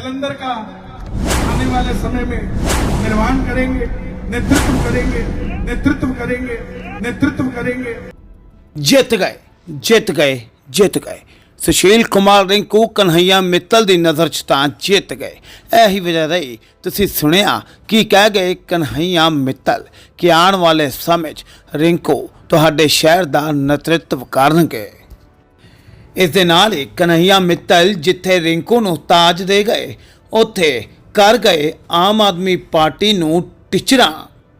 जलंधर का आने वाले समय में निर्माण करेंगे, नेतृत्व करेंगे, नेतृत्व करेंगे, नेतृत्व करेंगे। जित गए जित गए जित गए। सुशील कुमार रिंकू कन्हैया मित्तल की नज़र च तां जित गए। यही वजह रही तुसीं सुनिया कि कह गए कन्हैया मित्तल कि आने वाले समय रिंकू तुहाडे शहर का नेतृत्व करनगे। इस दे नाल ही कन्हैया मित्तल जिथे रिंकू नूं ताज दे गए उत्थे कर गए आम आदमी पार्टी नूं टिचरां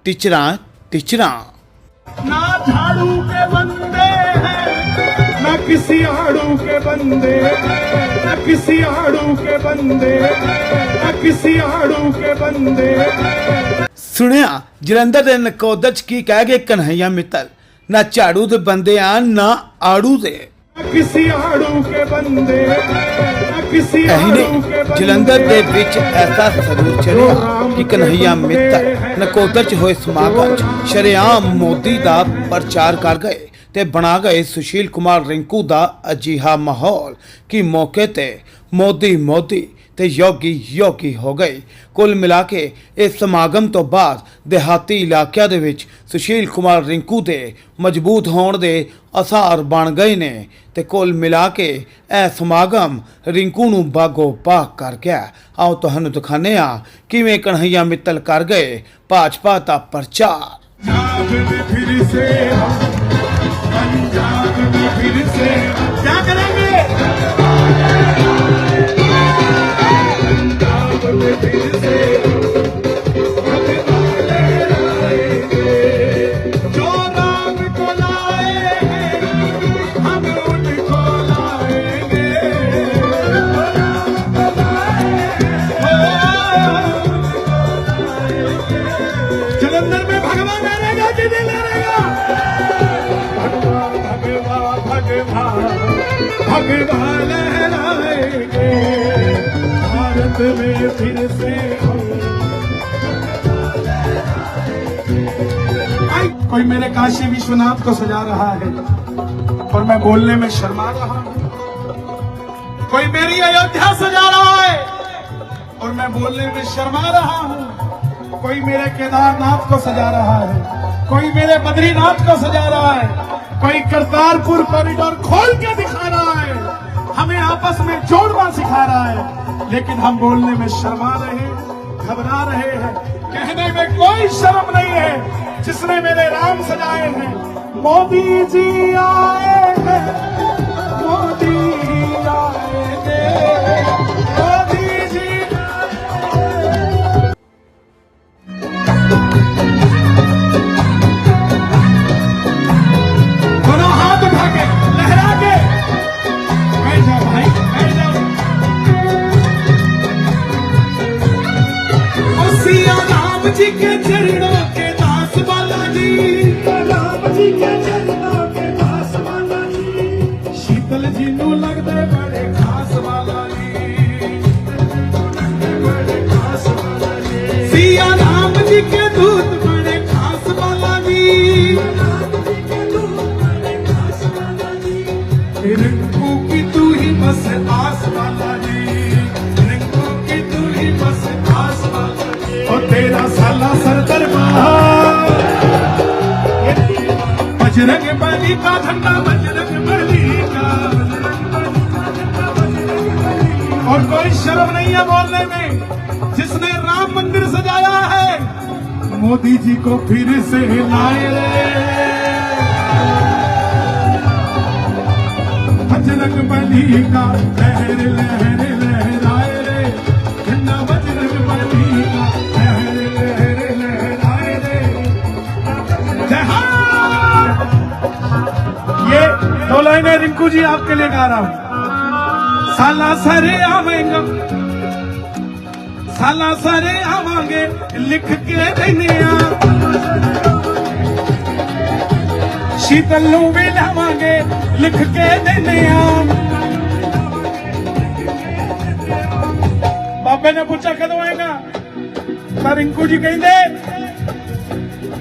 टिचरां टिचरां। ना झाड़ू के बंदे हैं, ना किसी आड़ू के बंदे, ना किसी आड़ू के बंदे, ना किसी आड़ू के बंदे। सुनिया जलंधर के नकोदर च की कह गए कन्हैया मित्तल, ना झाड़ू दे बंदे आ ना आड़ू दे। किसी आड़ू के बंदे, किसी यही नहीं जलंधर के विच ऐसा जरूर चलिया कि कन्हैया मित्तल नकोदर च होए समागम च शरेआम मोदी का प्रचार कर गए ते बना गए सुशील कुमार रिंकू का अजिहा माहौल कि मौके ते मोदी मोदी ते योगी योगी हो गए। कुल मिला के इस समागम तो बाद देहाती इलाकों के विच सुशील कुमार रिंकू के मजबूत होने के आसार बन गए ने ते कुल मिला के यह समागम रिंकू नूं बागो बाग कर गया। आओ तुहानूं दिखाने आ किवें कन्हैया मित्तल कर गए भाजपा का प्रचार। फिर से पंजाब में फिर से क्या करेंगे, पंजाब में फिर से जो राम को लाए हैं हम उनको लाएंगे। जलंधर में भगवान रहेगा कि नहीं रहेगा? भगवान लहराएंगे भारत में फिर से। कोई मेरे काशी विश्वनाथ को सजा रहा है और मैं बोलने में शर्मा रहा हूं। कोई मेरी अयोध्या सजा रहा है और मैं बोलने में शर्मा रहा हूं। कोई मेरे केदारनाथ को सजा रहा है, कोई मेरे बद्रीनाथ को सजा रहा है, कोई करतारपुर कॉरिडोर खोल के दिखा रहा है, हमें आपस में जोड़ना सिखा रहा है, लेकिन हम बोलने में शर्मा रहे, घबरा रहे हैं। कहने में कोई शर्म नहीं है जिसने मेरे राम सजाए हैं। मोदी जी आए हैं, मोदी आएंगे, मोदी जी दोनों हाथ उठा के लहरा के बैठ जाओ भाई, बैठ जाओ। और सिया राम जी के चरणों के दास बालाजी, राम जी के चरणों के दास बालाजी, शीतल जी नू लगदे बड़े खास बालाजी, बड़े खास बालाजी। सिया राम जी के दूत बड़े खास बालाजी, रिंकू की तू ही बस आस बालाजी, रिंकू की तू ही बस आस बालाजी। और तेरा साला सर दरबार बजरंग बली का झंडा, बजरंग बली का। और कोई शर्म नहीं है बोलने में जिसने राम मंदिर सजाया है। मोदी जी को फिर से लाए रे, बजरंग बली का लहर लहर लहराए रे, झंडा बजरंग बली का लहर लहर लहराए रे। ये दो लाइनें रिंकू जी आपके लिए गा रहा हूं। साला सरे आवेंगे, साला सरे आवांगे लिख के देनिया, शीतल नू भी लावांगे लिख के देनिया। बाबे ने पूछा कदों आएगा, तो रिंकू जी कहते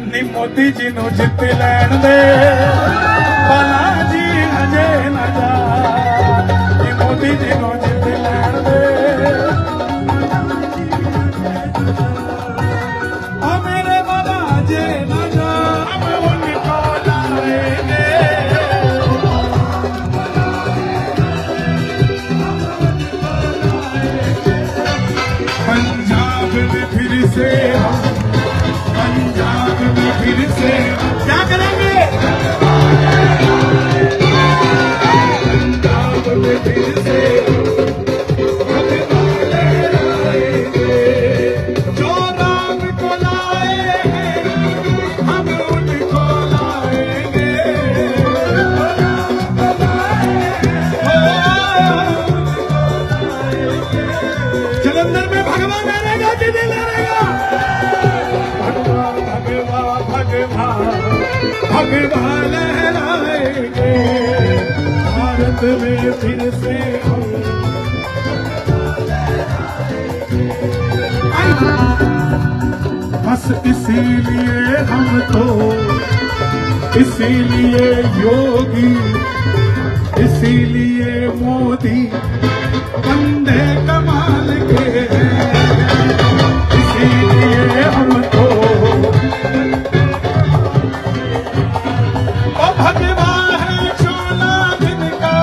नहीं मोदी जी नू जित लैन दे, बालाजी हजे न जा, मोदी जी नू जित लैन दे। में फिर से हम, पंजाब में फिर से क्या करेंगे? पंजाब में फिर से जो राम को लाए हम उनको लाएंगे। जलंधर में भगवान रहेगा कि नहीं रहेगा? भगवान लहराएंगे भारत में फिर से हम। बस इसीलिए हम तो, इसीलिए योगी, इसीलिए मोदी बंदे कमाल के हैं। इसीलिए हम तो भगवान है चोला जिनका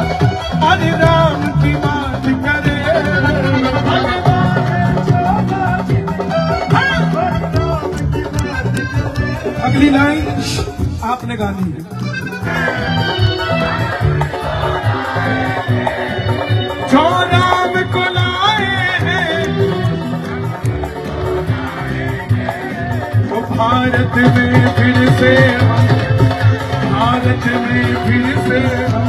और राम की बात करे। अगली लाइन आपने गानी है। जो राम को लाए हैं वो भारत में फिर से हम, भारत में फिर से हम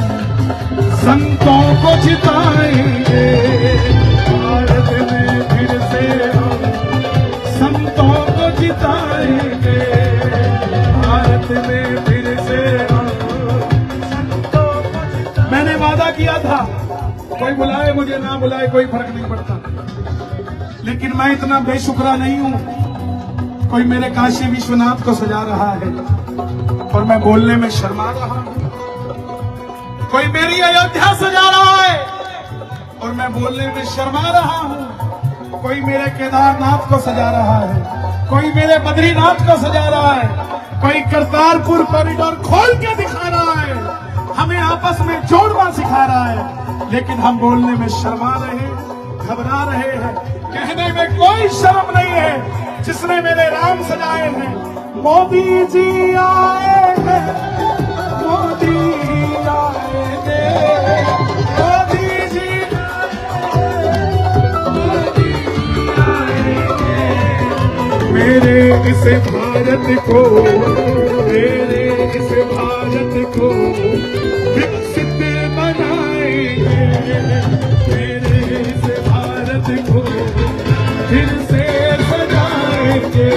संतों को जिताएंगे। भारत में फिर से हम संतों को जिताएंगे। भारत में फिर से हम संतों को जिताएंगे। मैंने वादा किया था, कोई बुलाए मुझे ना बुलाए कोई फर्क नहीं पड़ता, लेकिन मैं इतना बेशुक्रा नहीं हूं। कोई मेरे काशी विश्वनाथ को सजा रहा है और मैं बोलने में शर्मा रहा हूं। कोई मेरी अयोध्या सजा रहा है और मैं बोलने में शर्मा रहा हूं। कोई मेरे केदारनाथ को सजा रहा है, कोई मेरे बद्रीनाथ को सजा रहा है, कोई करतारपुर कॉरिडोर खोल के दिखा रहा है, हमें आपस में जोड़ना सिखा रहा है, लेकिन हम बोलने में शर्मा रहे, घबरा रहे हैं। कहने में कोई शर्म नहीं है। जिसने मेरे राम सजाए हैं, मोदी जी आए हैं, मोदी आएंगे, मोदी जी आएंगे। मेरे इस भारत को, मेरे इस भारत को विकसित बनाएंगे। मेरे इस भारत को फिर से सजाएंगे।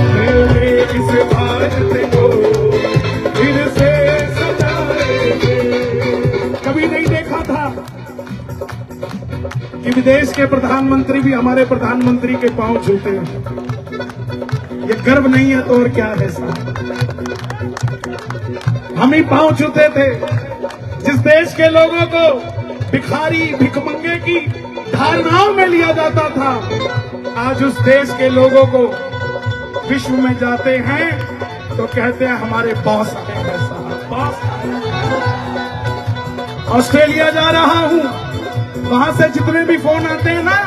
मेरे इस भारत को फिर से सजाएंगे। कभी नहीं देखा था कि विदेश के प्रधानमंत्री भी हमारे प्रधानमंत्री के पांव छूते हैं। ये गर्व नहीं है तो और क्या है साहब? हम ही पांव छूते थे। जिस देश के लोगों को भिखारी भिखमंगे की धारणाओं में लिया जाता था, आज उस देश के लोगों को विश्व में जाते हैं तो कहते हैं हमारे बॉस आए हैं साहब, बॉस। ऑस्ट्रेलिया जा रहा हूं, वहां से जितने भी फोन आते हैं ना,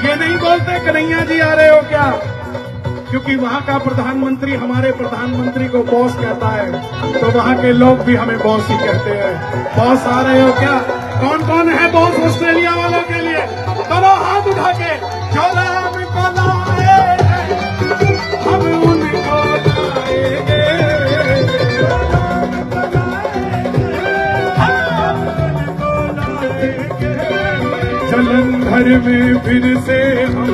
ये नहीं बोलते कन्हैया जी आ रहे हो क्या, क्योंकि वहां का प्रधानमंत्री हमारे प्रधानमंत्री को बॉस कहता है, तो वहां के लोग भी हमें बॉस ही कहते हैं। बॉस आ रहे हो क्या? कौन कौन है बॉस ऑस्ट्रेलिया वालों के लिए? दोनों हाथ उठा के, जो राम को लाए हम उनको लाएंगे। जलंधर में फिर से हम,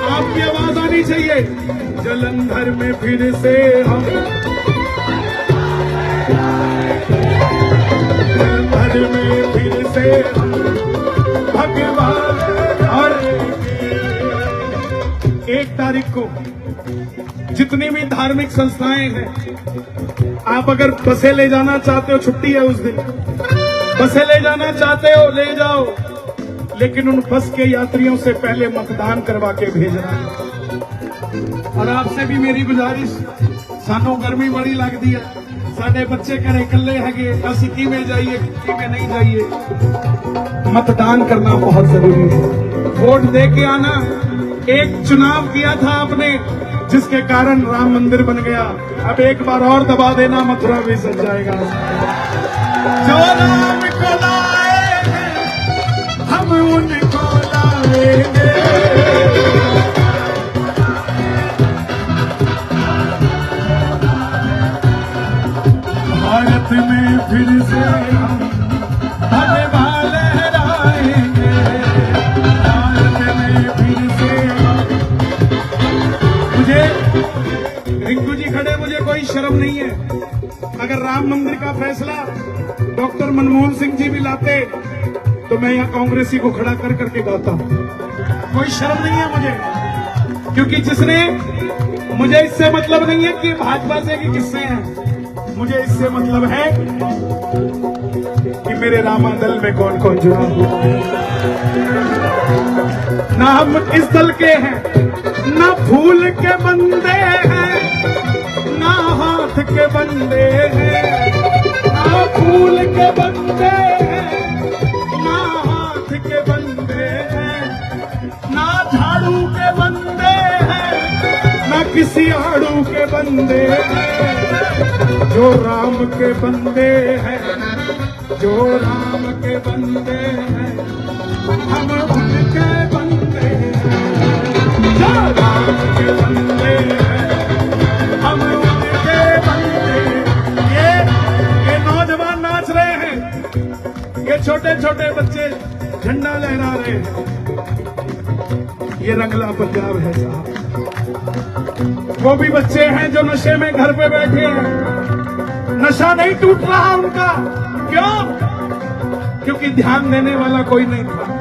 आपकी आवाज आनी चाहिए, जलंधर में फिर से हम, जलंधर में फिर से हम भगवान। और 1 तारीख को जितनी भी धार्मिक संस्थाएं हैं, आप अगर बसें ले जाना चाहते हो, छुट्टी है उस दिन, बसें ले जाना चाहते हो ले जाओ, लेकिन उन बस के यात्रियों से पहले मतदान करवा के भेजना है। और आपसे भी मेरी गुजारिश, सानू गर्मी बड़ी लगती है, साडे बच्चे घरे कल्ले हैगे, असीं किवें जाइए किवें नहीं जाइए। मतदान करना बहुत जरूरी है। वोट दे के आना, एक चुनाव किया था आपने जिसके कारण राम मंदिर बन गया। अब एक बार और दबा देना, मथुरा भी सज जाएगा। जो राम को लाएंगे हम उनको लाएंगे। भारत में फिर से हम भगवा लहराएंगे। भारत में फिर से मुझे रिंकू जी खड़े, मुझे कोई शर्म नहीं है। अगर राम मंदिर का फैसला डॉक्टर मनमोहन सिंह जी भी लाते तो मैं यहाँ कांग्रेसी को खड़ा कर करके गाता। कोई शर्म नहीं है मुझे, क्योंकि जिसने, मुझे इससे मतलब नहीं है कि भाजपा से कि किससे हैं, मुझे इससे मतलब है कि मेरे रामा दल में कौन कौन जुड़ा हुआ है। ना हम इस दल के हैं, ना फूल के बंदे हैं, ना हाथ के बंदे हैं। ना फूल के बंदे हैं, ना हाथ के बंदे हैं, ना झाड़ू के बंदे हैं, ना किसी आड़ू के बंदे हैं। जो राम के बंदे हैं, जो राम के बंदे हैं, हम उनके बंदे हैं। जो राम के बंदे हैं, हम उनके बंदे हैं। ये नौजवान नाच रहे हैं, ये छोटे छोटे बच्चे झंडा लहरा रहे हैं। ये रंगला पंजाब है साहब। वो भी बच्चे हैं जो नशे में घर पे बैठे हैं, नशा नहीं टूट रहा उनका। क्यों? क्योंकि ध्यान देने वाला कोई नहीं था।